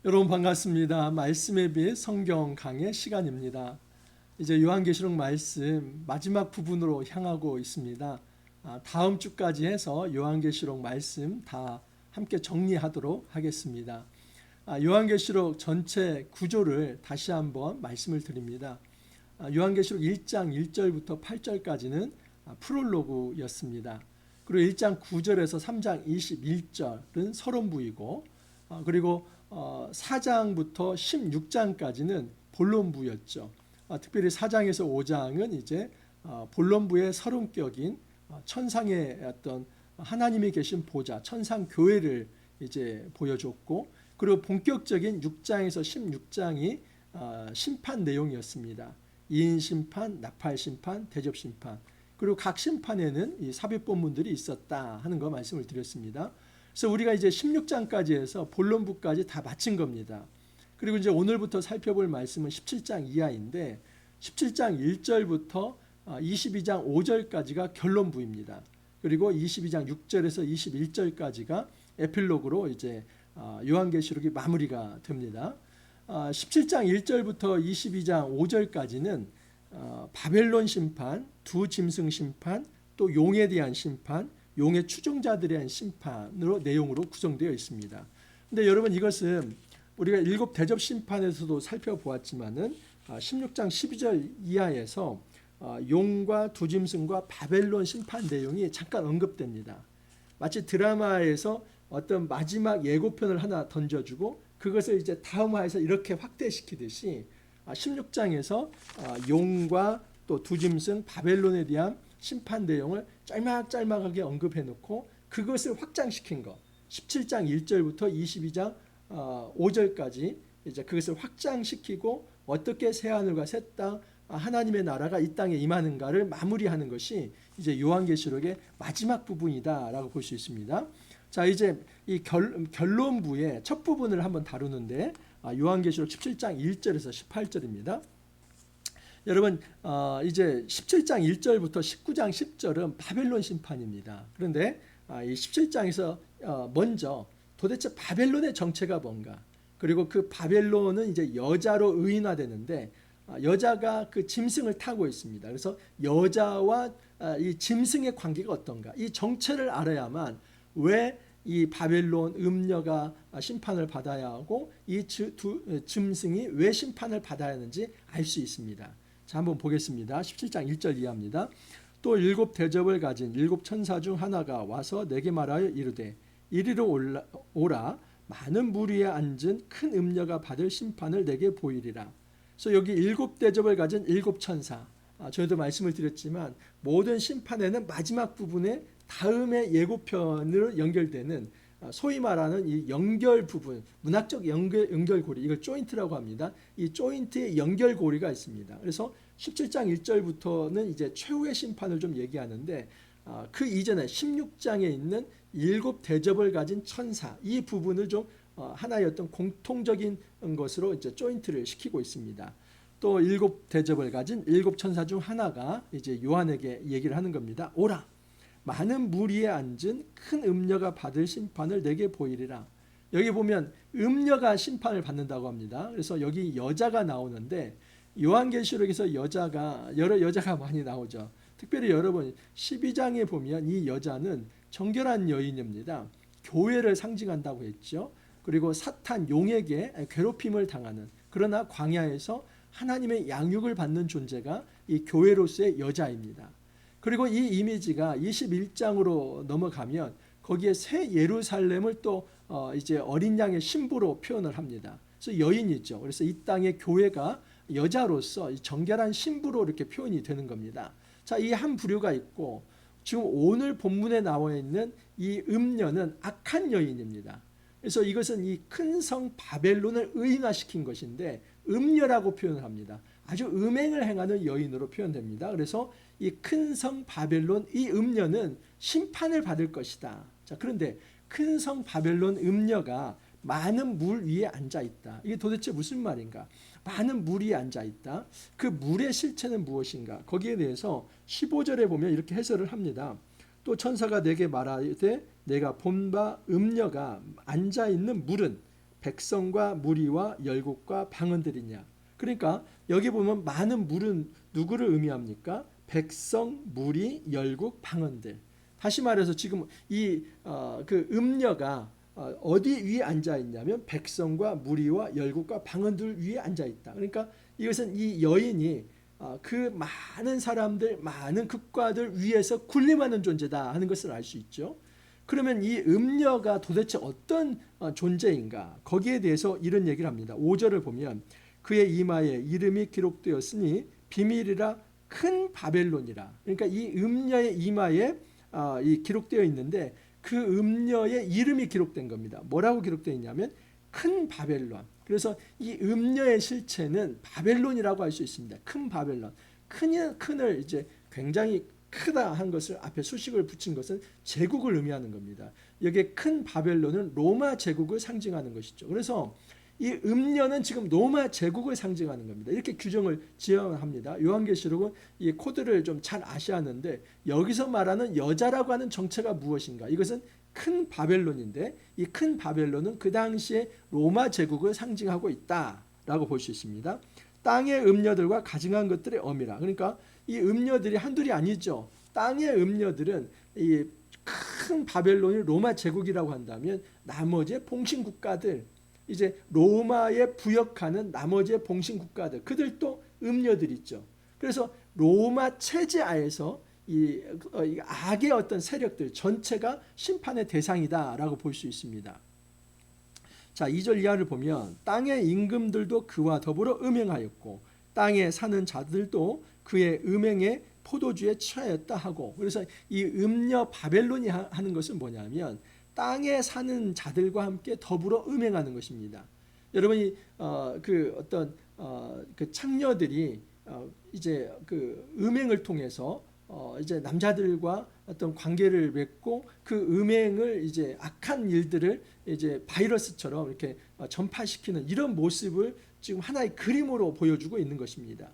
여러분 반갑습니다. 말씀에 비해 성경 강의 시간입니다. 이제 요한계시록 말씀 마지막 부분으로 향하고 있습니다. 다음 주까지 해서 요한계시록 말씀 다 함께 정리하도록 하겠습니다. 요한계시록 전체 구조를 다시 한번 말씀을 드립니다. 요한계시록 1장 1절부터 8절까지는 프롤로그였습니다. 그리고 1장 9절에서 3장 21절은 서론부이고, 그리고 4장부터 16장까지는 본론부였죠. 특별히 4장에서 5장은 이제 본론부의 서론격인 천상의 어떤 하나님이 계신 보좌, 천상 교회를 이제 보여줬고, 그리고 본격적인 6장에서 16장이 심판 내용이었습니다. 이인 심판, 나팔 심판, 대접 심판, 그리고 각 심판에는 이 삽입본문들이 있었다 하는 거 말씀을 드렸습니다. 그래서 우리가 이제 16장까지 해서 본론부까지 다 마친 겁니다. 그리고 이제 오늘부터 살펴볼 말씀은 17장 이하인데, 17장 1절부터 22장 5절까지가 결론부입니다. 그리고 22장 6절에서 21절까지가 에필로그로 이제 요한계시록이 마무리가 됩니다. 17장 1절부터 22장 5절까지는 바벨론 심판, 두 짐승 심판, 또 용에 대한 심판, 용의 추종자들에 대한 심판으로 내용으로 구성되어 있습니다. 근데 여러분, 이것은 우리가 일곱 대접 심판에서도 살펴보았지만은 16장 12절 이하에서 용과 두 짐승과 바벨론 심판 내용이 잠깐 언급됩니다. 마치 드라마에서 어떤 마지막 예고편을 하나 던져주고 그것을 이제 다음화해서 이렇게 확대시키듯이 16장에서 용과 또 두 짐승 바벨론에 대한 심판 내용을 짤막짤막하게 언급해 놓고 그것을 확장시킨 것, 17장 1절부터 22장 5절까지 이제 그것을 확장시키고 어떻게 새하늘과 새 땅, 하나님의 나라가 이 땅에 임하는가를 마무리하는 것이 이제 요한계시록의 마지막 부분이다라고 볼 수 있습니다. 자, 이제 이 결론부의 첫 부분을 한번 다루는데, 요한계시록 17장 1절에서 18절입니다. 여러분, 이제 17장 1절부터 19장 10절은 바벨론 심판입니다. 그런데 이 17장에서 먼저 도대체 바벨론의 정체가 뭔가, 그리고 그 바벨론은 이제 여자로 의인화되는데 여자가 그 짐승을 타고 있습니다. 그래서 여자와 이 짐승의 관계가 어떤가, 이 정체를 알아야만 왜 이 바벨론 음녀가 심판을 받아야 하고 이 짐승이 왜 심판을 받아야 하는지 알 수 있습니다. 자, 한번 보겠습니다. 17장 1절 이하입니다. 또 일곱 대접을 가진 일곱 천사 중 하나가 와서 내게 말하여 이르되 이리로 오라, 많은 물 위에 앉은 큰 음녀가 받을 심판을 내게 보이리라. 그래서 여기 일곱 대접을 가진 일곱 천사, 저희도 말씀을 드렸지만 모든 심판에는 마지막 부분에 다음의 예고편으로 연결되는 소위 말하는 이 연결 부분, 문학적 연결고리, 이걸 조인트라고 합니다. 이 조인트의 연결고리가 있습니다. 그래서 17장 1절부터는 이제 최후의 심판을 좀 얘기하는데, 그 이전에 16장에 있는 일곱 대접을 가진 천사, 이 부분을 좀 하나의 어떤 공통적인 것으로 이제 조인트를 시키고 있습니다. 또 일곱 대접을 가진 일곱 천사 중 하나가 이제 요한에게 얘기를 하는 겁니다. 오라, 많은 물 위에 앉은 큰 음녀가 받을 심판을 내게 보이리라. 여기 보면 음녀가 심판을 받는다고 합니다. 그래서 여기 여자가 나오는데, 요한계시록에서 여러 여자가 많이 나오죠. 특별히 여러분 12장에 보면 이 여자는 정결한 여인입니다. 교회를 상징한다고 했죠. 그리고 사탄 용에게 괴롭힘을 당하는, 그러나 광야에서 하나님의 양육을 받는 존재가 이 교회로서의 여자입니다. 그리고 이 이미지가 21장으로 넘어가면 거기에 새 예루살렘을 또 이제 어린 양의 신부로 표현을 합니다. 그래서 여인이죠. 그래서 이 땅의 교회가 여자로서 정결한 신부로 이렇게 표현이 되는 겁니다. 자, 이 한 부류가 있고, 지금 오늘 본문에 나와 있는 이 음녀는 악한 여인입니다. 그래서 이것은 이 큰 성 바벨론을 의인화시킨 것인데 음녀라고 표현을 합니다. 아주 음행을 행하는 여인으로 표현됩니다. 그래서 이 큰 성 바벨론, 이 음녀는 심판을 받을 것이다. 자, 그런데 큰 성 바벨론 음녀가 많은 물 위에 앉아 있다. 이게 도대체 무슨 말인가? 많은 물 위에 앉아 있다. 그 물의 실체는 무엇인가? 거기에 대해서 15절에 보면 이렇게 해설을 합니다. 또 천사가 내게 말하되 내가 본 바 음녀가 앉아 있는 물은 백성과 무리와 열국과 방언들이냐. 그러니까 여기 보면 많은 물은 누구를 의미합니까? 백성, 무리, 열국, 방언들. 다시 말해서 지금 그 음녀가 어디 위에 앉아 있냐면 백성과 무리와 열국과 방언들 위에 앉아 있다. 그러니까 이것은 이 여인이 그 많은 사람들, 많은 국가들 위에서 군림하는 존재다 하는 것을 알 수 있죠. 그러면 이 음녀가 도대체 어떤 존재인가? 거기에 대해서 이런 얘기를 합니다. 5절을 보면 그의 이마에 이름이 기록되었으니 비밀이라 큰 바벨론이라. 그러니까 이 음녀의 이마에 이 기록되어 있는데 그 음녀의 이름이 기록된 겁니다. 뭐라고 기록되어 있냐면 큰 바벨론. 그래서 이 음녀의 실체는 바벨론이라고 할 수 있습니다. 큰 바벨론. 큰을 이제 굉장히 크다 한 것을 앞에 수식을 붙인 것은 제국을 의미하는 겁니다. 여기에 큰 바벨론은 로마 제국을 상징하는 것이죠. 그래서 이 음녀는 지금 로마 제국을 상징하는 겁니다. 이렇게 규정을 지어합니다. 요한계시록은 이 코드를 좀 잘 아셔야 하는데 여기서 말하는 여자라고 하는 정체가 무엇인가? 이것은 큰 바벨론인데 이 큰 바벨론은 그 당시에 로마 제국을 상징하고 있다라고 볼 수 있습니다. 땅의 음녀들과 가증한 것들의 어미라. 그러니까 이 음녀들이 한둘이 아니죠. 땅의 음녀들은 이 큰 바벨론이 로마 제국이라고 한다면 나머지의 봉신 국가들, 이제 로마에 부역하는 나머지의 봉신 국가들, 그들도 음녀들 있죠. 그래서 로마 체제하에서 이 악의 어떤 세력들 전체가 심판의 대상이다라고 볼 수 있습니다. 자, 2절 이하를 보면 땅의 임금들도 그와 더불어 음행하였고 땅에 사는 자들도 그의 음행에 포도주에 취하였다 하고, 그래서 이 음녀 바벨론이 하는 것은 뭐냐면 땅에 사는 자들과 함께 더불어 음행하는 것입니다. 여러분이 그 창녀들이 이제 그 음행을 통해서 이제 남자들과 어떤 관계를 맺고 그 음행을 이제 악한 일들을 이제 바이러스처럼 이렇게 전파시키는 이런 모습을 지금 하나의 그림으로 보여주고 있는 것입니다.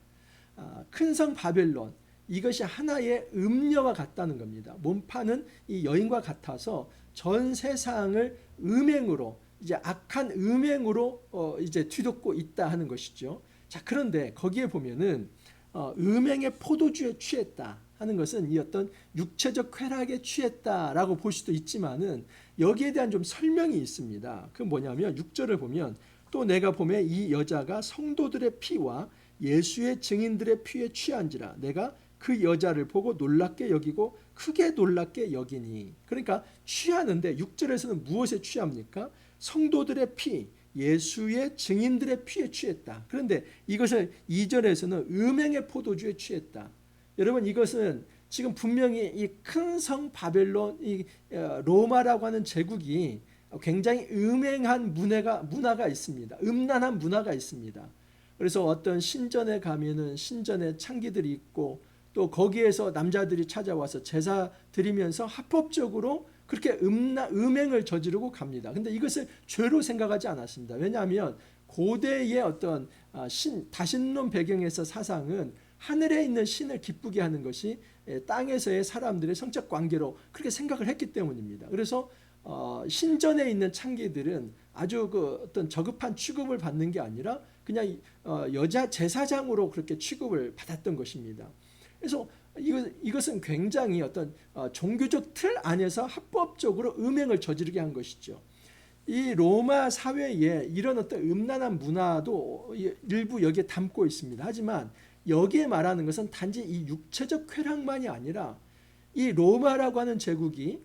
큰 성 바벨론, 이것이 하나의 음녀와 같다는 겁니다. 몸파는 이 여인과 같아서 전 세상을 음행으로, 이제 악한 음행으로 이제 뒤덮고 있다 하는 것이죠. 자, 그런데 거기에 보면은 음행의 포도주에 취했다 하는 것은 이 어떤 육체적 쾌락에 취했다라고 볼 수도 있지만은 여기에 대한 좀 설명이 있습니다. 그 뭐냐면 6절을 보면 또 내가 보매 이 여자가 성도들의 피와 예수의 증인들의 피에 취한지라 내가 그 여자를 보고 놀랍게 여기고 크게 놀랍게 여기니. 그러니까 취하는데 6절에서는 무엇에 취합니까? 성도들의 피, 예수의 증인들의 피에 취했다. 그런데 이것을 2절에서는 음행의 포도주에 취했다. 여러분, 이것은 지금 분명히 이 큰 성 바벨론, 이 로마라고 하는 제국이 굉장히 음행한 문화가 있습니다. 음란한 문화가 있습니다. 그래서 어떤 신전에 가면은 신전에 창기들이 있고 또 거기에서 남자들이 찾아와서 제사 드리면서 합법적으로 그렇게 음행을 저지르고 갑니다. 근데 이것을 죄로 생각하지 않았습니다. 왜냐하면 고대의 어떤 다신론 배경에서 사상은 하늘에 있는 신을 기쁘게 하는 것이 땅에서의 사람들의 성적 관계로 그렇게 생각을 했기 때문입니다. 그래서 신전에 있는 창기들은 아주 그 어떤 저급한 취급을 받는 게 아니라 그냥 여자 제사장으로 그렇게 취급을 받았던 것입니다. 그래서 이것은 굉장히 어떤 종교적 틀 안에서 합법적으로 음행을 저지르게 한 것이죠. 이 로마 사회에 이런 어떤 음란한 문화도 일부 여기에 담고 있습니다. 하지만 여기에 말하는 것은 단지 이 육체적 쾌락만이 아니라 이 로마라고 하는 제국이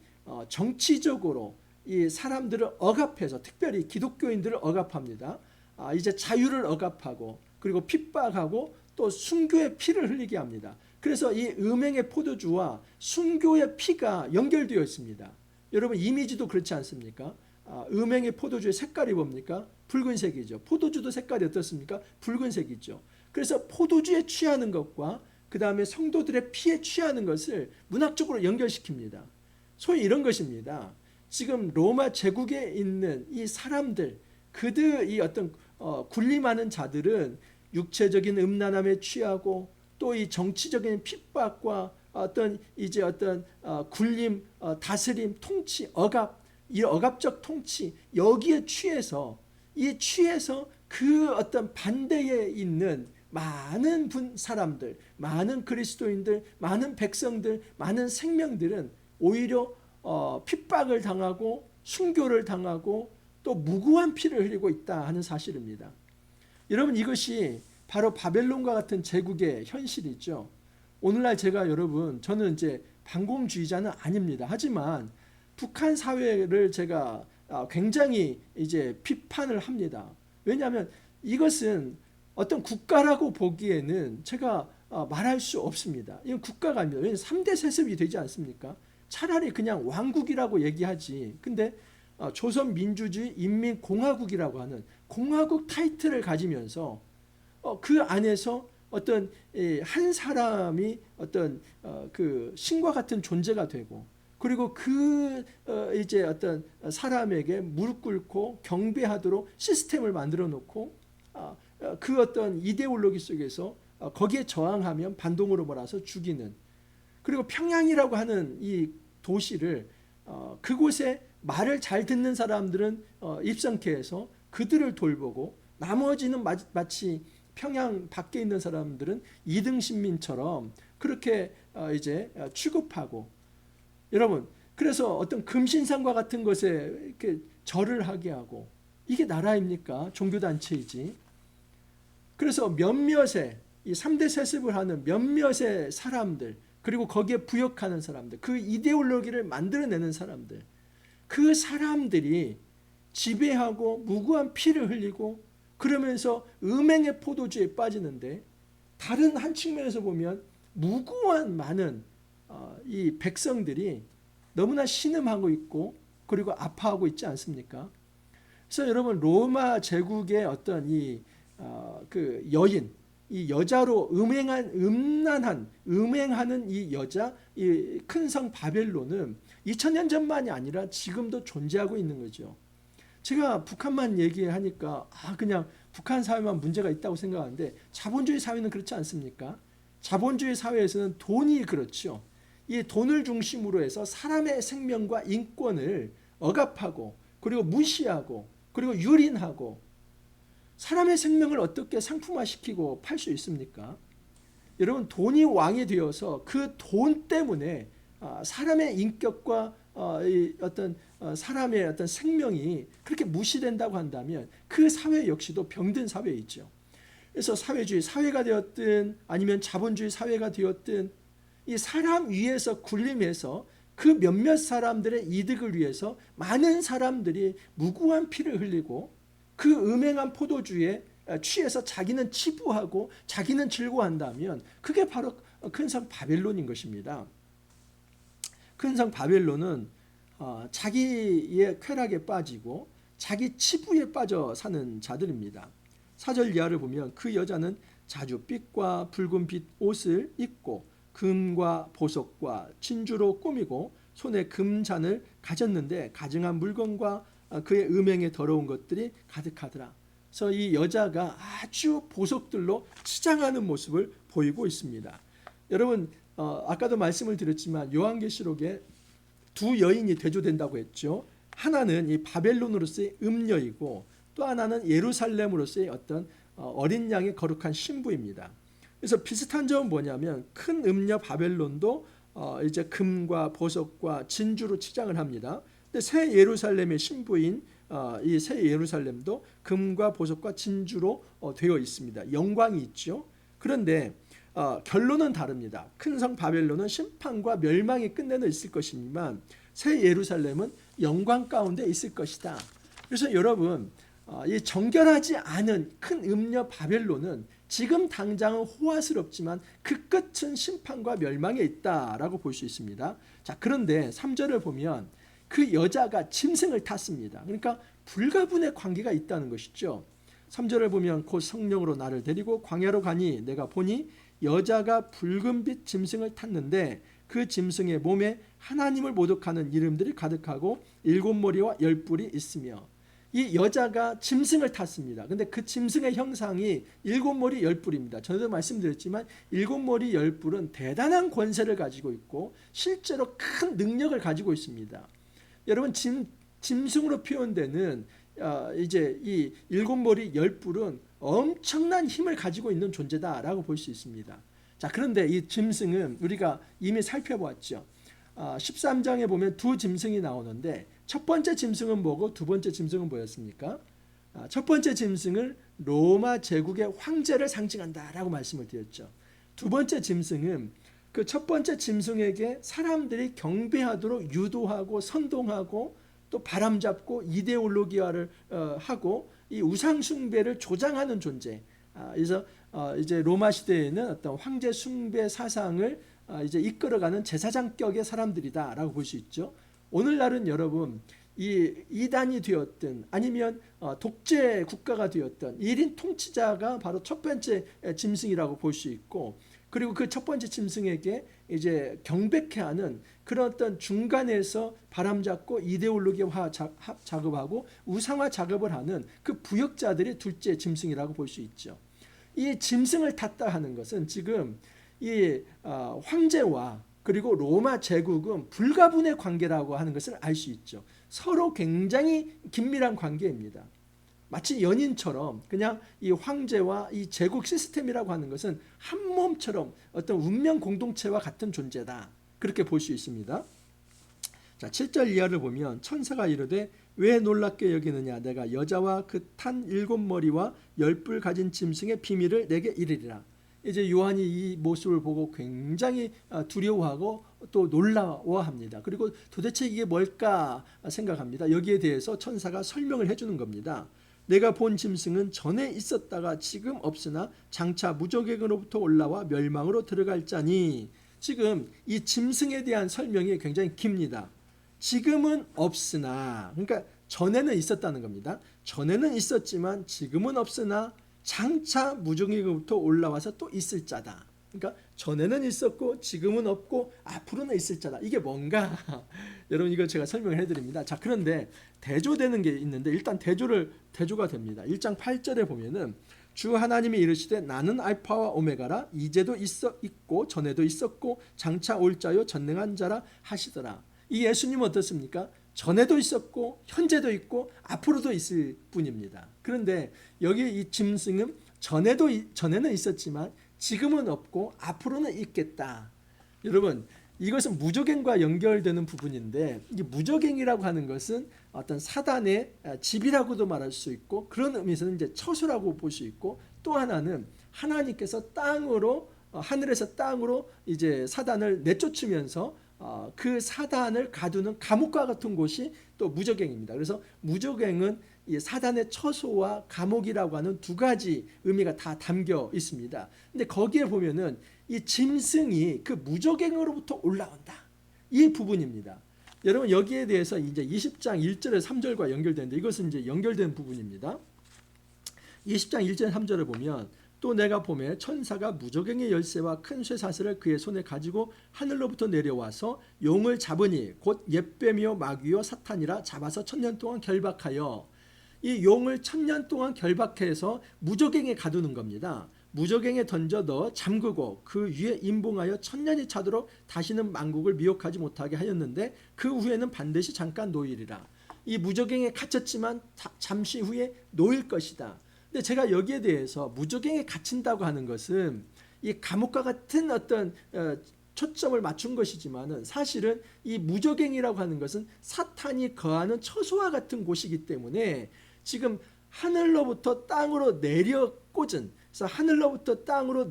정치적으로 이 사람들을 억압해서, 특별히 기독교인들을 억압합니다. 이제 자유를 억압하고 그리고 핍박하고 또 순교의 피를 흘리게 합니다. 그래서 이 음행의 포도주와 순교의 피가 연결되어 있습니다. 여러분, 이미지도 그렇지 않습니까? 음행의 포도주의 색깔이 뭡니까? 붉은색이죠. 포도주도 색깔이 어떻습니까? 붉은색이죠. 그래서 포도주에 취하는 것과 그 다음에 성도들의 피에 취하는 것을 문학적으로 연결시킵니다. 소위 이런 것입니다. 지금 로마 제국에 있는 이 사람들, 그들이 어떤 군림하는 자들은 육체적인 음란함에 취하고 또 이 정치적인 핍박과 어떤 군림, 다스림, 통치, 억압, 이 억압적 통치, 여기에 취해서 이 취해서 그 어떤 반대에 있는 많은 사람들, 많은 그리스도인들, 많은 백성들, 많은 생명들은 오히려 핍박을 당하고 순교를 당하고 또 무고한 피를 흘리고 있다 하는 사실입니다. 여러분, 이것이 바로 바벨론과 같은 제국의 현실이죠. 오늘날 제가 저는 이제 반공주의자는 아닙니다. 하지만 북한 사회를 제가 굉장히 이제 비판을 합니다. 왜냐하면 이것은 어떤 국가라고 보기에는 제가 말할 수 없습니다. 이건 국가가 아닙니다. 왜냐하면 3대 세습이 되지 않습니까? 차라리 그냥 왕국이라고 얘기하지. 근데 조선민주주의 인민공화국이라고 하는 공화국 타이틀을 가지면서 그 안에서 어떤 한 사람이 어떤 그 신과 같은 존재가 되고, 그리고 그 이제 어떤 사람에게 무릎 꿇고 경배하도록 시스템을 만들어 놓고 그 어떤 이데올로기 속에서 거기에 저항하면 반동으로 몰아서 죽이는, 그리고 평양이라고 하는 이 도시를 그곳에 말을 잘 듣는 사람들은 입성케 해서 그들을 돌보고, 나머지는 마치 평양 밖에 있는 사람들은 2등 시민처럼 그렇게 이제 취급하고, 여러분, 그래서 어떤 금신상과 같은 것에 이렇게 절을 하게 하고, 이게 나라입니까? 종교단체이지. 그래서 몇몇의 이 3대 세습을 하는 몇몇의 사람들, 그리고 거기에 부역하는 사람들, 그 이데올로기를 만들어내는 사람들, 그 사람들이 지배하고 무고한 피를 흘리고 그러면서 음행의 포도주에 빠지는데, 다른 한 측면에서 보면 무고한 많은 이 백성들이 너무나 신음하고 있고 그리고 아파하고 있지 않습니까? 그래서 여러분, 로마 제국의 어떤 그 여인, 이 여자로 음행하는 이 여자, 이 큰 성 바벨론은 2000년 전만이 아니라 지금도 존재하고 있는 거죠. 제가 북한만 얘기하니까 그냥 북한 사회만 문제가 있다고 생각하는데, 자본주의 사회는 그렇지 않습니까? 자본주의 사회에서는 돈이 그렇죠. 이 돈을 중심으로 해서 사람의 생명과 인권을 억압하고 그리고 무시하고 그리고 유린하고, 사람의 생명을 어떻게 상품화시키고 팔 수 있습니까? 여러분, 돈이 왕이 되어서 그 돈 때문에 사람의 인격과 어떤 사람의 어떤 생명이 그렇게 무시된다고 한다면 그 사회 역시도 병든 사회이죠. 그래서 사회주의 사회가 되었든 아니면 자본주의 사회가 되었든 이 사람 위에서 군림해서 그 몇몇 사람들의 이득을 위해서 많은 사람들이 무고한 피를 흘리고 그 음행한 포도주에 취해서 자기는 치부하고 자기는 즐거워한다면 그게 바로 큰 성 바벨론인 것입니다. 큰 성 바벨론은 자기의 쾌락에 빠지고 자기 치부에 빠져 사는 자들입니다. 4절 이하를 보면 그 여자는 자줏빛과 붉은빛 옷을 입고 금과 보석과 진주로 꾸미고 손에 금잔을 가졌는데 가증한 물건과 그의 음행에 더러운 것들이 가득하더라. 그래서 이 여자가 아주 보석들로 치장하는 모습을 보이고 있습니다. 여러분, 아까도 말씀을 드렸지만 요한계시록에 두 여인이 대조된다고 했죠. 하나는 이 바벨론으로서의 음녀이고 또 하나는 예루살렘으로서의 어떤 어린 양의 거룩한 신부입니다. 그래서 비슷한 점은 뭐냐면 큰 음녀 바벨론도 이제 금과 보석과 진주로 치장을 합니다. 근데 새 예루살렘의 신부인 이 새 예루살렘도 금과 보석과 진주로 되어 있습니다. 영광이 있죠. 그런데 결론은 다릅니다. 큰 성 바벨론은 심판과 멸망이 끝내는 있을 것이지만 새 예루살렘은 영광 가운데 있을 것이다. 그래서 여러분, 이 정결하지 않은 큰 음녀 바벨론은 지금 당장은 호화스럽지만 그 끝은 심판과 멸망에 있다라고 볼 수 있습니다. 자, 그런데 3절을 보면 그 여자가 짐승을 탔습니다. 그러니까 불가분의 관계가 있다는 것이죠. 3절을 보면 곧 성령으로 나를 데리고 광야로 가니 내가 보니 여자가 붉은빛 짐승을 탔는데 그 짐승의 몸에 하나님을 모독하는 이름들이 가득하고 7머리와 10뿔이 있으며, 이 여자가 짐승을 탔습니다. 근데 그 짐승의 형상이 7머리 10뿔입니다. 전에도 말씀드렸지만 7머리 10뿔은 대단한 권세를 가지고 있고 실제로 큰 능력을 가지고 있습니다. 여러분, 짐승으로 표현되는 이제 이 일곱 머리 열 뿔은 엄청난 힘을 가지고 있는 존재다라고 볼 수 있습니다. 자, 그런데 이 짐승은 우리가 이미 살펴보았죠. 13장에 보면 두 짐승이 나오는데 첫 번째 짐승은 뭐고 두 번째 짐승은 뭐였습니까? 첫 번째 짐승은 로마 제국의 황제를 상징한다라고 말씀을 드렸죠. 두 번째 짐승은 그 첫 번째 짐승에게 사람들이 경배하도록 유도하고 선동하고 또 바람잡고 이데올로기화를 하고 이 우상 숭배를 조장하는 존재. 그래서 이제 로마 시대에는 어떤 황제 숭배 사상을 이제 이끌어가는 제사장격의 사람들이다라고 볼 수 있죠. 오늘날은 여러분 이 이단이 되었든 아니면 독재 국가가 되었든 1인 통치자가 바로 첫 번째 짐승이라고 볼 수 있고, 그리고 그 첫 번째 짐승에게 이제 경배케 하는 그런 어떤 중간에서 바람잡고 이데올로기화 작업하고 우상화 작업을 하는 그 부역자들이 둘째 짐승이라고 볼 수 있죠. 이 짐승을 탔다 하는 것은 지금 이 황제와 그리고 로마 제국은 불가분의 관계라고 하는 것을 알 수 있죠. 서로 굉장히 긴밀한 관계입니다. 마치 연인처럼 그냥 이 황제와 이 제국 시스템이라고 하는 것은 한 몸처럼 어떤 운명 공동체와 같은 존재다. 그렇게 볼 수 있습니다. 자, 7절 이하를 보면 천사가 이르되 왜 놀랍게 여기느냐, 내가 여자와 그 탄 일곱 머리와 열 뿔 가진 짐승의 비밀을 내게 이르리라. 이제 요한이 이 모습을 보고 굉장히 두려워하고 또 놀라워합니다. 그리고 도대체 이게 뭘까 생각합니다. 여기에 대해서 천사가 설명을 해주는 겁니다. 내가 본 짐승은 전에 있었다가 지금 없으나 장차 무저갱으로부터 올라와 멸망으로 들어갈 자니. 지금 이 짐승에 대한 설명이 굉장히 깁니다. 지금은 없으나, 그러니까 전에는 있었다는 겁니다. 전에는 있었지만 지금은 없으나 장차 무저갱으로부터 올라와서 또 있을 자다. 그러니까 전에는 있었고 지금은 없고 앞으로는 있을 자다. 이게 뭔가 여러분 이거 제가 설명을 해드립니다. 자, 그런데 대조되는 게 있는데 일단 대조가 됩니다. 1장 8절에 보면은 주 하나님이 이르시되 나는 알파와 오메가라, 이제도 있고 전에도 있었고 장차 올 자요 전능한 자라 하시더라. 이 예수님은 어떻습니까? 전에도 있었고 현재도 있고 앞으로도 있을 분입니다. 그런데 여기 이 짐승은 전에는 있었지만 지금은 없고 앞으로는 있겠다. 여러분 이것은 무저갱과 연결되는 부분인데, 이 무저갱이라고 하는 것은 어떤 사단의 집이라고도 말할 수 있고 그런 의미에서는 이제 처소라고 볼 수 있고, 또 하나는 하나님께서 하늘에서 땅으로 이제 사단을 내쫓으면서 그 사단을 가두는 감옥과 같은 곳이 또 무저갱입니다. 그래서 무저갱은 이 사단의 처소와 감옥이라고 하는 두 가지 의미가 다 담겨 있습니다. 근데 거기에 보면은 이 짐승이 그 무저갱으로부터 올라온다, 이 부분입니다. 여러분 여기에 대해서 이제 20장 1절에 3절과 연결되는데 이것은 이제 연결된 부분입니다. 20장 1절 3절을 보면 또 내가 보매 천사가 무저갱의 열쇠와 큰 쇠사슬을 그의 손에 가지고 하늘로부터 내려와서 용을 잡으니 곧 옅뱀이요 마귀요 사탄이라 잡아서 1000년 동안 결박하여. 이 용을 1000년 동안 결박해서 무저갱에 가두는 겁니다. 무저갱에 던져 넣어 잠그고 그 위에 임봉하여 1000년이 차도록 다시는 만국을 미혹하지 못하게 하였는데 그 후에는 반드시 잠깐 놓이리라. 이 무저갱에 갇혔지만 잠시 후에 놓일 것이다. 근데 제가 여기에 대해서 무저갱에 갇힌다고 하는 것은 이 감옥과 같은 어떤 초점을 맞춘 것이지만은 사실은 이 무저갱이라고 하는 것은 사탄이 거하는 처소와 같은 곳이기 때문에 지금 하늘로부터 땅으로 내려 꽂은, 그래서 하늘로부터 땅으로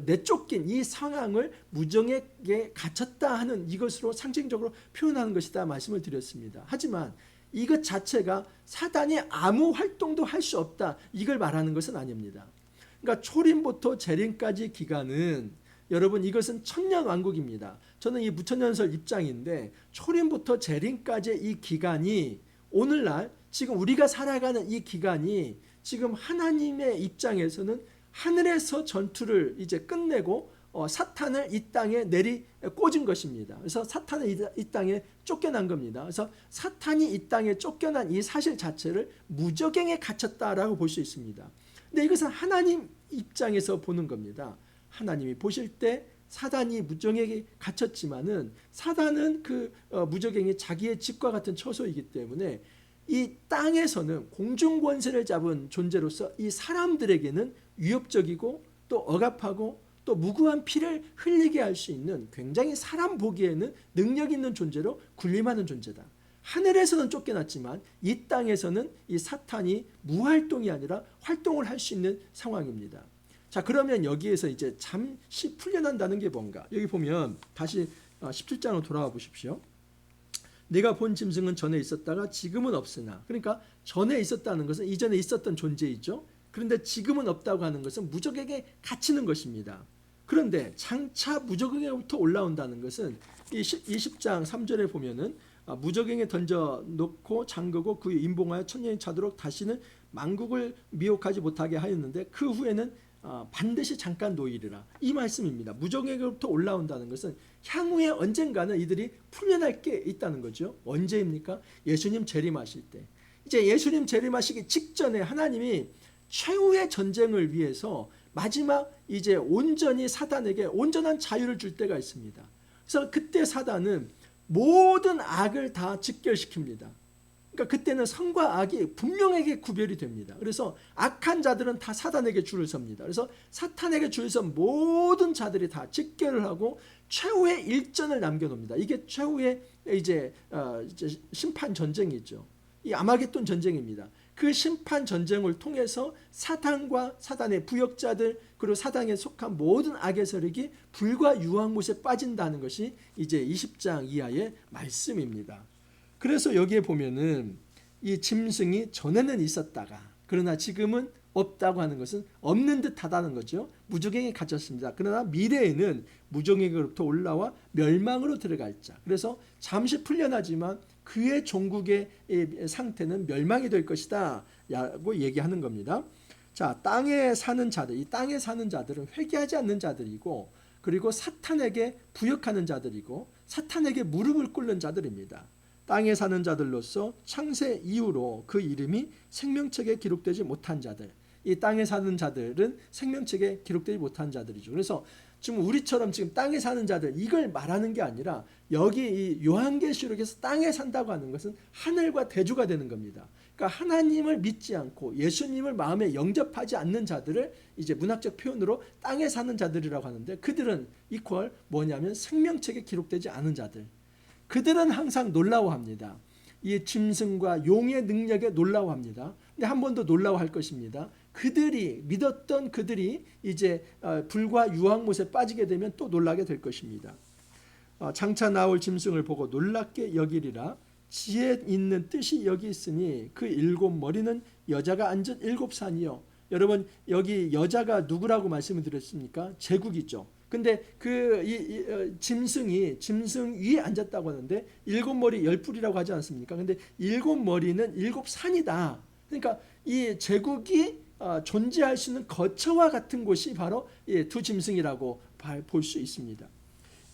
내쫓긴 이 상황을 무저갱에 갇혔다 하는 이것으로 상징적으로 표현하는 것이다 말씀을 드렸습니다. 하지만 이것 자체가 사단이 아무 활동도 할 수 없다 이걸 말하는 것은 아닙니다. 그러니까 초림부터 재림까지 기간은 여러분 이것은 천년왕국입니다. 저는 이 무천년설 입장인데 초림부터 재림까지의 이 기간이 오늘날 지금 우리가 살아가는 이 기간이 지금 하나님의 입장에서는 하늘에서 전투를 이제 끝내고 사탄을 이 땅에 꽂은 것입니다. 그래서 사탄은 이 땅에 쫓겨난 겁니다. 그래서 사탄이 이 땅에 쫓겨난 이 사실 자체를 무저갱에 갇혔다라고 볼 수 있습니다. 근데 이것은 하나님 입장에서 보는 겁니다. 하나님이 보실 때 사단이 무저갱에 갇혔지만은 사단은 그 무저갱이 자기의 집과 같은 처소이기 때문에 이 땅에서는 공중 권세를 잡은 존재로서 이 사람들에게는 위협적이고 또 억압하고 또 무고한 피를 흘리게 할 수 있는 굉장히 사람 보기에는 능력 있는 존재로 군림하는 존재다. 하늘에서는 쫓겨났지만 이 땅에서는 이 사탄이 무활동이 아니라 활동을 할 수 있는 상황입니다. 자, 그러면 여기에서 이제 잠시 풀려난다는 게 뭔가? 여기 보면 다시 17장으로 돌아와 보십시오. 내가 본 짐승은 전에 있었다가 지금은 없으나, 그러니까 전에 있었다는 것은 이전에 있었던 존재이죠. 그런데 지금은 없다고 하는 것은 무적에게 갇히는 것입니다. 그런데 장차 무적에게부터 올라온다는 것은 이 20장 3절에 보면은 무적에게 던져놓고 잠그고 그 임봉하여 천년이 차도록 다시는 만국을 미혹하지 못하게 하였는데 그 후에는 반드시 잠깐 노이리라, 이 말씀입니다. 무적에게부터 올라온다는 것은 향후에 언젠가는 이들이 풀려날 게 있다는 거죠. 언제입니까? 예수님 재림하실 때. 이제 예수님 재림하시기 직전에 하나님이 최후의 전쟁을 위해서 마지막 이제 온전히 사단에게 온전한 자유를 줄 때가 있습니다. 그래서 그때 사단은 모든 악을 다 직결시킵니다. 그러니까 그때는 선과 악이 분명하게 구별이 됩니다. 그래서 악한 자들은 다 사단에게 줄을 섭니다. 그래서 사탄에게 줄을 선 모든 자들이 다 직결을 하고 최후의 일전을 남겨놓습니다. 이게 최후의 이제 심판 전쟁이죠. 이 아마겟돈 전쟁입니다. 그 심판 전쟁을 통해서 사탄과 사단의 부역자들 그리고 사단에 속한 모든 악의 세력이 불과 유황못에 빠진다는 것이 이제 20장 이하의 말씀입니다. 그래서 여기에 보면은 이 짐승이 전에는 있었다가 그러나 지금은 없다고 하는 것은 없는 듯하다는 거죠. 무적에게 갇혔습니다. 그러나 미래에는 무적에게로부터 올라와 멸망으로 들어갈 자. 그래서 잠시 풀려나지만 그의 종국의 상태는 멸망이 될 것이다 라고 얘기하는 겁니다. 자, 땅에 사는 자들, 이 땅에 사는 자들은 회개하지 않는 자들이고 그리고 사탄에게 부역하는 자들이고 사탄에게 무릎을 꿇는 자들입니다. 땅에 사는 자들로서 창세 이후로 그 이름이 생명책에 기록되지 못한 자들, 이 땅에 사는 자들은 생명책에 기록되지 못한 자들이죠. 그래서 지금 우리처럼 지금 땅에 사는 자들, 이걸 말하는 게 아니라 여기 이 요한계시록에서 땅에 산다고 하는 것은 하늘과 대조가 되는 겁니다. 그러니까 하나님을 믿지 않고 예수님을 마음에 영접하지 않는 자들을 이제 문학적 표현으로 땅에 사는 자들이라고 하는데, 그들은 이퀄 뭐냐면 생명책에 기록되지 않은 자들. 그들은 항상 놀라워합니다. 이 짐승과 용의 능력에 놀라워합니다. 근데 한 번 더 놀라워할 것입니다. 그들이 믿었던 그들이 이제 불과 유황못에 빠지게 되면 또 놀라게 될 것입니다. 장차 나올 짐승을 보고 놀랍게 여기리라. 지혜 있는 뜻이 여기 있으니 그 일곱 머리는 여자가 앉은 일곱 산이요. 여러분, 여기 여자가 누구라고 말씀을 드렸습니까? 제국이죠. 근데 짐승 위에 앉았다고 하는데 일곱 머리 열 뿔이라고 하지 않습니까? 근데 일곱 머리는 일곱 산이다. 그러니까 이 제국이 존재할 수 있는 거처와 같은 곳이 바로 두 짐승이라고 볼 수 있습니다.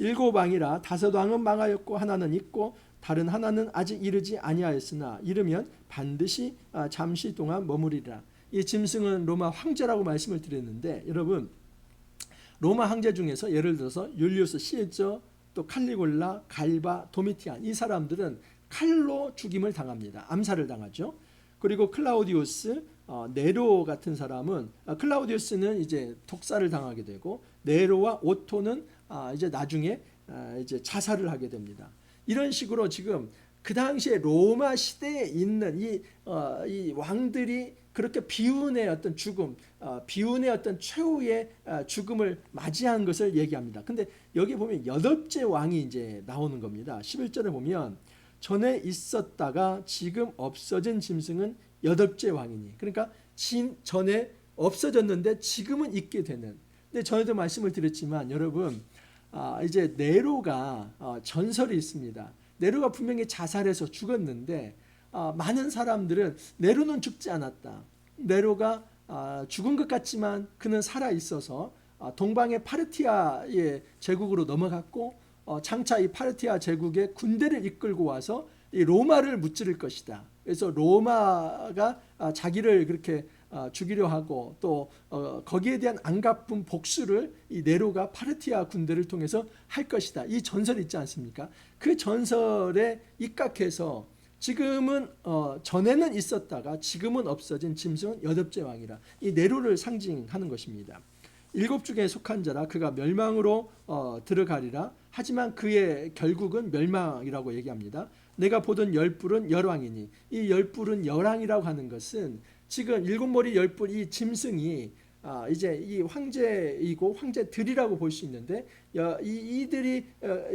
일곱 왕이라 다섯 왕은 망하였고 하나는 있고 다른 하나는 아직 이르지 아니하였으나 이르면 반드시 잠시 동안 머무리라. 이 짐승은 로마 황제라고 말씀을 드렸는데, 여러분, 로마 황제 중에서 예를 들어서 율리우스 시저, 또 칼리골라, 갈바, 도미티안, 이 사람들은 칼로 죽임을 당합니다. 암살을 당하죠. 그리고 클라우디우스, 네로 같은 사람은 클라우디우스는 이제 독살을 당하게 되고 네로와 오토는 이제 나중에 이제 자살을 하게 됩니다. 이런 식으로 지금 그 당시에 로마 시대에 있는 이 왕들이 그렇게 비운의 어떤 죽음, 비운의 어떤 최후의 죽음을 맞이한 것을 얘기합니다. 근데 여기 보면 여덟째 왕이 이제 나오는 겁니다. 11절에 보면 전에 있었다가 지금 없어진 짐승은 여덟째 왕이니, 그러니까 전에 없어졌는데 지금은 있게 되는. 근데 전에도 말씀을 드렸지만 여러분, 이제 네로가 전설이 있습니다. 네로가 분명히 자살해서 죽었는데 많은 사람들은 네로는 죽지 않았다. 네로가 죽은 것 같지만 그는 살아 있어서 동방의 파르티아의 제국으로 넘어갔고 장차 이 파르티아 제국의 군대를 이끌고 와서 이 로마를 무찌를 것이다. 그래서 로마가 자기를 그렇게 죽이려 하고 또 거기에 대한 안갚은 복수를 이 네로가 파르티아 군대를 통해서 할 것이다. 이 전설이 있지 않습니까? 그 전설에 입각해서 지금은 전에는 있었다가 지금은 없어진 짐승은 여덟째 왕이라 이 네로를 상징하는 것입니다. 일곱 중에 속한 자라 그가 멸망으로 들어가리라. 하지만 그의 결국은 멸망이라고 얘기합니다. 내가 보던 열뿔은 열왕이니 이 열뿔은 열왕이라고 하는 것은 지금 일곱 머리 열뿔 이 짐승이 이제 이 황제이고 황제들이라고 볼 수 있는데 이들이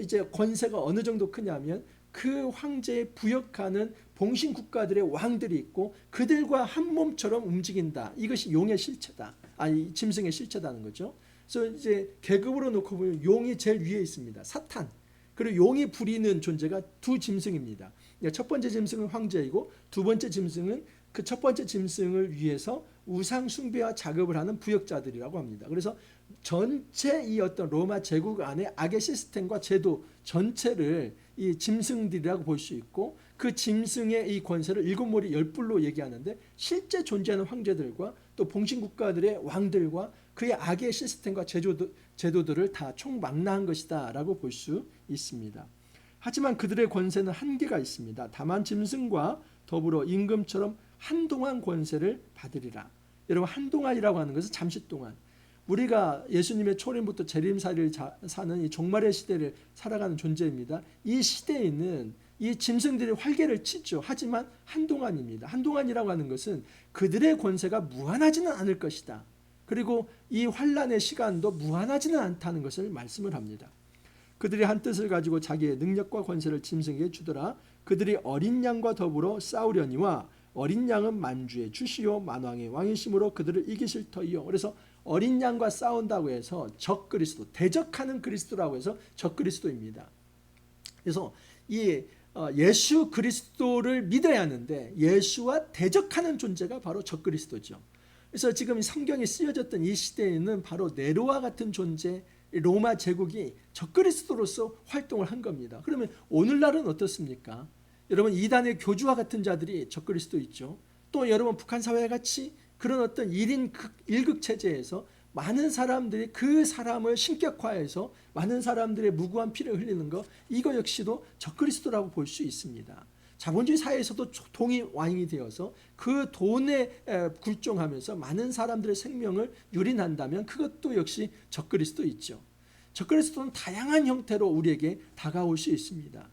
이제 권세가 어느 정도 크냐면 그 황제에 부역하는 봉신 국가들의 왕들이 있고 그들과 한 몸처럼 움직인다. 이것이 용의 실체다. 아니 짐승의 실체다는 거죠. 그래서 이제 계급으로 놓고 보면 용이 제일 위에 있습니다. 사탄. 그리고 용이 부리는 존재가 두 짐승입니다. 첫 번째 짐승은 황제이고 두 번째 짐승은 그 첫 번째 짐승을 위해서 우상 숭배와 작업을 하는 부역자들이라고 합니다. 그래서 전체 이 어떤 로마 제국 안에 악의 시스템과 제도 전체를 이 짐승들이라고 볼 수 있고 그 짐승의 이 권세를 일곱 머리 열뿔로 얘기하는데 실제 존재하는 황제들과 또 봉신 국가들의 왕들과 그의 악의 시스템과 제도들을 다 총망라한 것이다라고 볼 수 있습니다. 하지만 그들의 권세는 한계가 있습니다. 다만 짐승과 더불어 임금처럼 한동안 권세를 받으리라. 여러분 한동안이라고 하는 것은 잠시 동안 우리가 예수님의 초림부터 재림사를 사는 이 종말의 시대를 살아가는 존재입니다. 이 시대에는 이 짐승들이 활개를 치죠. 하지만 한동안입니다. 한동안이라고 하는 것은 그들의 권세가 무한하지는 않을 것이다. 그리고 이 환란의 시간도 무한하지는 않다는 것을 말씀을 합니다. 그들이 한 뜻을 가지고 자기의 능력과 권세를 짐승에게 주더라. 그들이 어린 양과 더불어 싸우려니와 어린 양은 만주의 주시요 만왕의 왕이심으로 그들을 이기실 터이요. 그래서 어린 양과 싸운다고 해서 적그리스도, 대적하는 그리스도라고 해서 적그리스도입니다. 그래서 이 예수 그리스도를 믿어야 하는데 예수와 대적하는 존재가 바로 적그리스도죠. 그래서 지금 성경이 쓰여졌던 이 시대에는 바로 네로와 같은 존재, 로마 제국이 적그리스도로서 활동을 한 겁니다. 그러면 오늘날은 어떻습니까? 여러분 이단의 교주와 같은 자들이 적그리스도 있죠. 또 여러분 북한 사회 같이 그런 어떤 1인 1극 체제에서 많은 사람들이 그 사람을 신격화해서 많은 사람들의 무고한 피를 흘리는 것, 이거 역시도 적그리스도라고 볼 수 있습니다. 자본주의 사회에서도 돈이 왕이 되어서 그 돈에 굴종하면서 많은 사람들의 생명을 유린한다면 그것도 역시 적그리스도 있죠. 적그리스도는 다양한 형태로 우리에게 다가올 수 있습니다.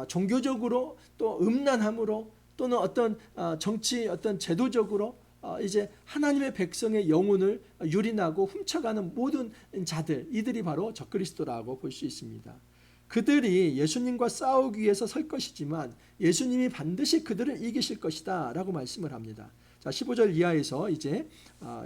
종교적으로 또 음란함으로 또는 어떤 정치 어떤 제도적으로 이제 하나님의 백성의 영혼을 유린하고 훔쳐가는 모든 자들, 이들이 바로 적그리스도라고 볼 수 있습니다. 그들이 예수님과 싸우기 위해서 설 것이지만 예수님이 반드시 그들을 이기실 것이다 라고 말씀을 합니다. 자, 15절 이하에서 이제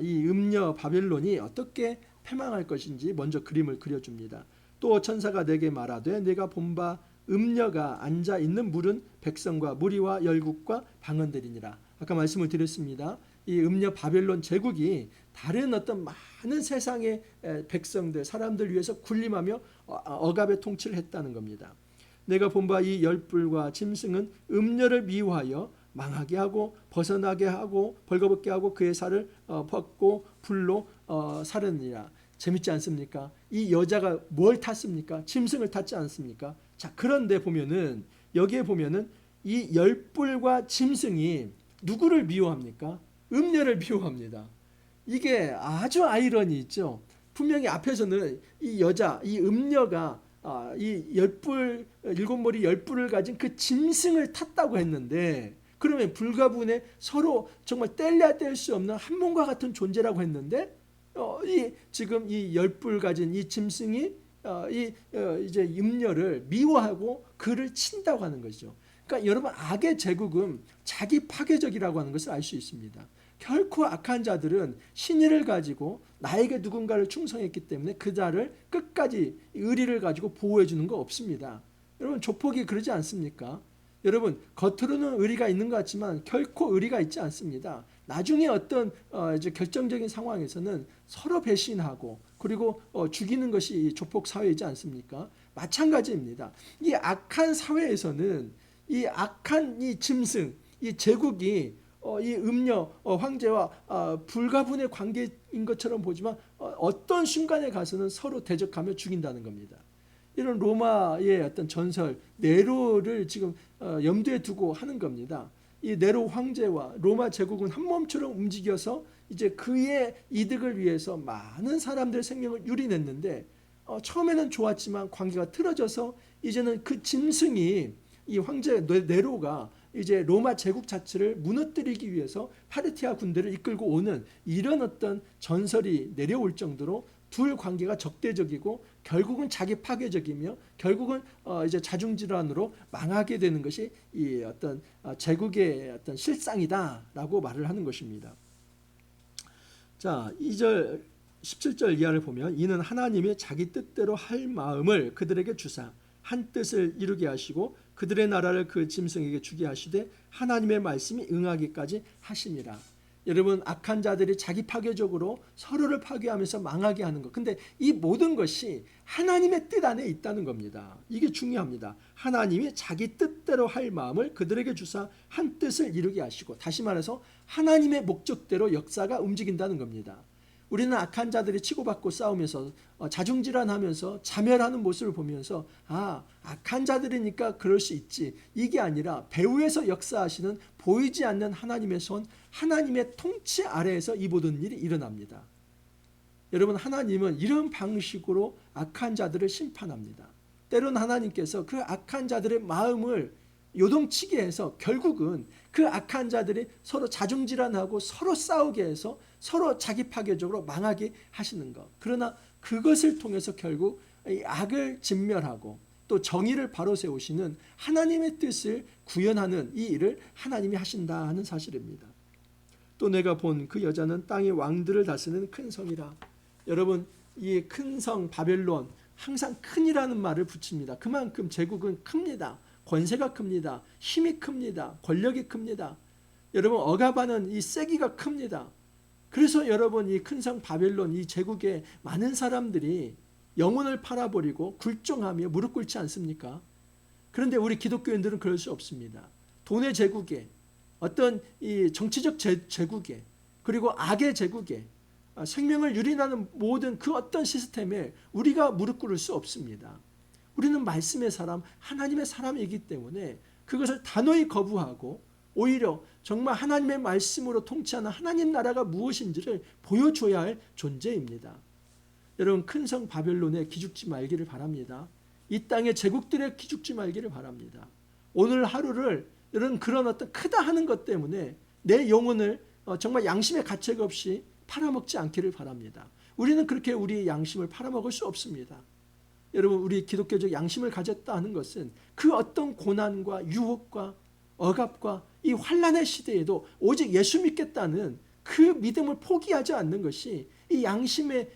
이 음녀 바벨론이 어떻게 패망할 것인지 먼저 그림을 그려줍니다. 또 천사가 내게 말하되 내가 본 바 음녀가 앉아 있는 물은 백성과 무리와 열국과 방언들이니라. 아까 말씀을 드렸습니다. 이 음녀 바벨론 제국이 다른 어떤 많은 세상의 백성들, 사람들 위해서 군림하며 억압의 통치를 했다는 겁니다. 내가 본 바 이 열불과 짐승은 음녀를 미워하여 망하게 하고 벗어나게 하고 벌거벗게 하고 그의 살을 벗고 불로 사르니라. 재밌지 않습니까? 이 여자가 뭘 탔습니까? 짐승을 탔지 않습니까? 자, 그런데 보면은 여기에 보면은 이 열불과 짐승이 누구를 미워합니까? 음녀를 미워합니다. 이게 아주 아이러니 있죠. 분명히 앞에서는 이 여자, 이 음녀가 이 열불, 일곱 머리 열불을 가진 그 짐승을 탔다고 했는데, 그러면 불가분에 서로 정말 뗄래야 뗄 수 없는 한 몸과 같은 존재라고 했는데, 지금 이 열불 가진 이 짐승이 이제 음녀를 미워하고 그를 친다고 하는 것이죠. 그러니까 여러분 악의 제국은 자기 파괴적이라고 하는 것을 알 수 있습니다. 결코 악한 자들은 신의를 가지고 나에게 누군가를 충성했기 때문에 그 자를 끝까지 의리를 가지고 보호해 주는 거 없습니다. 여러분 조폭이 그러지 않습니까? 여러분 겉으로는 의리가 있는 것 같지만 결코 의리가 있지 않습니다. 나중에 어떤 이제 결정적인 상황에서는 서로 배신하고 그리고 죽이는 것이 조폭 사회이지 않습니까? 마찬가지입니다. 이 악한 사회에서는 이 악한 이 짐승, 이 제국이 이 음녀 황제와 불가분의 관계인 것처럼 보지만 어떤 순간에 가서는 서로 대적하며 죽인다는 겁니다. 이런 로마의 어떤 전설 네로를 지금 염두에 두고 하는 겁니다. 이 네로 황제와 로마 제국은 한 몸처럼 움직여서 이제 그의 이득을 위해서 많은 사람들의 생명을 유린했는데 처음에는 좋았지만 관계가 틀어져서 이제는 그 짐승이 이 황제 네로가 이제 로마 제국 자체를 무너뜨리기 위해서 파르티아 군대를 이끌고 오는 이런 어떤 전설이 내려올 정도로 둘 관계가 적대적이고 결국은 자기 파괴적이며 결국은 이제 자중질환으로 망하게 되는 것이 이 어떤 제국의 어떤 실상이다라고 말을 하는 것입니다. 자, 2절 17절 이하를 보면 이는 하나님이 자기 뜻대로 할 마음을 그들에게 주사 한 뜻을 이루게 하시고 그들의 나라를 그 짐승에게 주게 하시되 하나님의 말씀이 응하기까지 하시니라. 여러분, 악한 자들이 자기 파괴적으로 서로를 파괴하면서 망하게 하는 것. 근데 이 모든 것이 하나님의 뜻 안에 있다는 겁니다. 이게 중요합니다. 하나님이 자기 뜻대로 할 마음을 그들에게 주사 한 뜻을 이루게 하시고, 다시 말해서 하나님의 목적대로 역사가 움직인다는 겁니다. 우리는 악한 자들이 치고받고 싸우면서 자중질환하면서 자멸하는 모습을 보면서 악한 자들이니까 그럴 수 있지, 이게 아니라 배후에서 역사하시는 보이지 않는 하나님의 손, 하나님의 통치 아래에서 이 모든 일이 일어납니다. 여러분, 하나님은 이런 방식으로 악한 자들을 심판합니다. 때론 하나님께서 그 악한 자들의 마음을 요동치게 해서 결국은 그 악한 자들이 서로 자중질환하고 서로 싸우게 해서 서로 자기 파괴적으로 망하게 하시는 것. 그러나 그것을 통해서 결국 이 악을 진멸하고 또 정의를 바로 세우시는 하나님의 뜻을 구현하는 이 일을 하나님이 하신다 하는 사실입니다. 또 내가 본 그 여자는 땅의 왕들을 다스리는 큰 성이라. 여러분, 이 큰 성 바벨론, 항상 큰이라는 말을 붙입니다. 그만큼 제국은 큽니다. 권세가 큽니다. 힘이 큽니다. 권력이 큽니다. 여러분, 억압하는 이 세기가 큽니다. 그래서 여러분, 이 큰 성 바벨론, 이 제국의 많은 사람들이 영혼을 팔아버리고 굴종하며 무릎 꿇지 않습니까? 그런데 우리 기독교인들은 그럴 수 없습니다. 돈의 제국에, 어떤 이 정치적 제국에, 그리고 악의 제국에, 생명을 유린하는 모든 그 어떤 시스템에 우리가 무릎 꿇을 수 없습니다. 우리는 말씀의 사람, 하나님의 사람이기 때문에 그것을 단호히 거부하고 오히려 정말 하나님의 말씀으로 통치하는 하나님 나라가 무엇인지를 보여줘야 할 존재입니다. 여러분, 큰 성 바벨론에 기죽지 말기를 바랍니다. 이 땅의 제국들에 기죽지 말기를 바랍니다. 오늘 하루를 여러분, 그런 어떤 크다 하는 것 때문에 내 영혼을 정말 양심의 가책 없이 팔아먹지 않기를 바랍니다. 우리는 그렇게 우리 양심을 팔아먹을 수 없습니다. 여러분, 우리 기독교적 양심을 가졌다 하는 것은 그 어떤 고난과 유혹과 억압과 이 환난의 시대에도 오직 예수 믿겠다는 그 믿음을 포기하지 않는 것이 이 양심의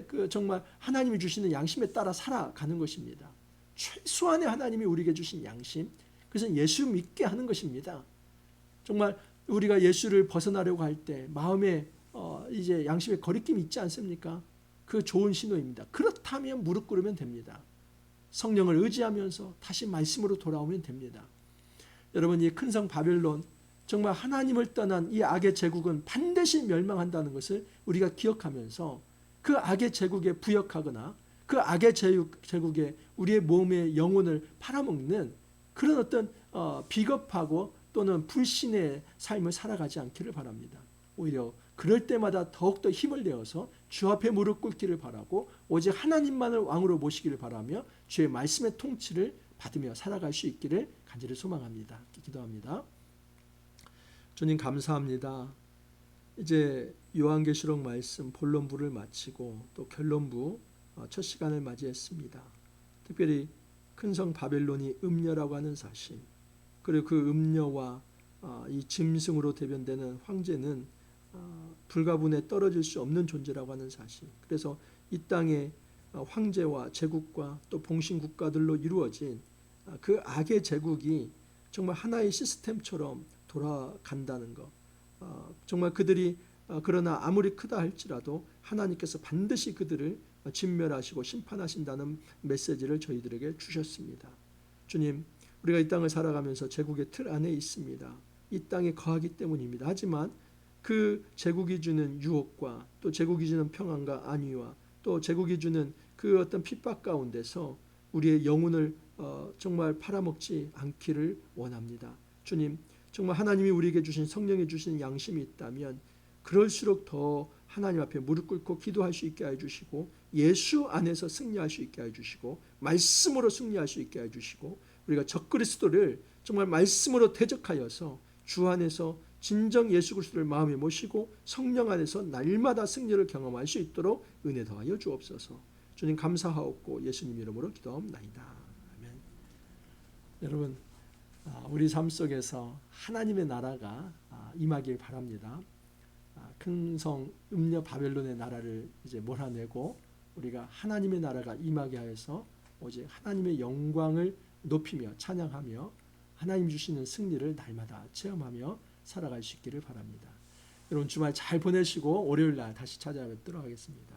그 정말 하나님이 주시는 양심에 따라 살아가는 것입니다. 최소한의 하나님이 우리에게 주신 양심, 그것은 예수 믿게 하는 것입니다. 정말 우리가 예수를 벗어나려고 할 때 마음에 이제 양심의 거리낌이 있지 않습니까? 그 좋은 신호입니다. 그렇다면 무릎 꿇으면 됩니다. 성령을 의지하면서 다시 말씀으로 돌아오면 됩니다. 여러분, 이 큰 성 바벨론, 정말 하나님을 떠난 이 악의 제국은 반드시 멸망한다는 것을 우리가 기억하면서 그 악의 제국에 부역하거나 그 악의 제국에 우리의 몸의 영혼을 팔아먹는 그런 어떤 비겁하고 또는 불신의 삶을 살아가지 않기를 바랍니다. 오히려 그럴 때마다 더욱더 힘을 내어서 주 앞에 무릎 꿇기를 바라고 오직 하나님만을 왕으로 모시기를 바라며 주의 말씀의 통치를 받으며 살아갈 수 있기를 간절히 소망합니다. 기도합니다. 주님, 감사합니다. 이제 요한계시록 말씀 본론부를 마치고 또 결론부 첫 시간을 맞이했습니다. 특별히 큰 성 바벨론이 음녀라고 하는 사실, 그리고 그 음녀와 이 짐승으로 대변되는 황제는 불가분에 떨어질 수 없는 존재라고 하는 사실, 그래서 이 땅의 황제와 제국과 또 봉신 국가들로 이루어진 그 악의 제국이 정말 하나의 시스템처럼 돌아간다는 것, 정말 그들이 그러나 아무리 크다 할지라도 하나님께서 반드시 그들을 진멸하시고 심판하신다는 메시지를 저희들에게 주셨습니다. 주님, 우리가 이 땅을 살아가면서 제국의 틀 안에 있습니다. 이 땅에 거하기 때문입니다. 하지만 그 제국이 주는 유혹과 또 제국이 주는 평안과 안위와 또 제국이 주는 그 어떤 핍박 가운데서 우리의 영혼을 정말 팔아먹지 않기를 원합니다. 주님, 정말 하나님이 우리에게 주신 성령에 주신 양심이 있다면 그럴수록 더 하나님 앞에 무릎 꿇고 기도할 수 있게 해주시고 예수 안에서 승리할 수 있게 해주시고 말씀으로 승리할 수 있게 해주시고 우리가 적그리스도를 정말 말씀으로 대적하여서 주 안에서 진정 예수 그리스도를 마음에 모시고 성령 안에서 날마다 승리를 경험할 수 있도록 은혜 더하여 주옵소서. 주님 감사하옵고 예수님 이름으로 기도합나이다. 아멘. 여러분, 우리 삶 속에서 하나님의 나라가 임하길 바랍니다. 큰 성 음녀 바벨론의 나라를 이제 몰아내고 우리가 하나님의 나라가 임하게 하여서 오직 하나님의 영광을 높이며 찬양하며 하나님 주시는 승리를 날마다 체험하며 살아갈 수 있기를 바랍니다. 여러분 주말 잘 보내시고 월요일 날 다시 찾아뵙도록 하겠습니다.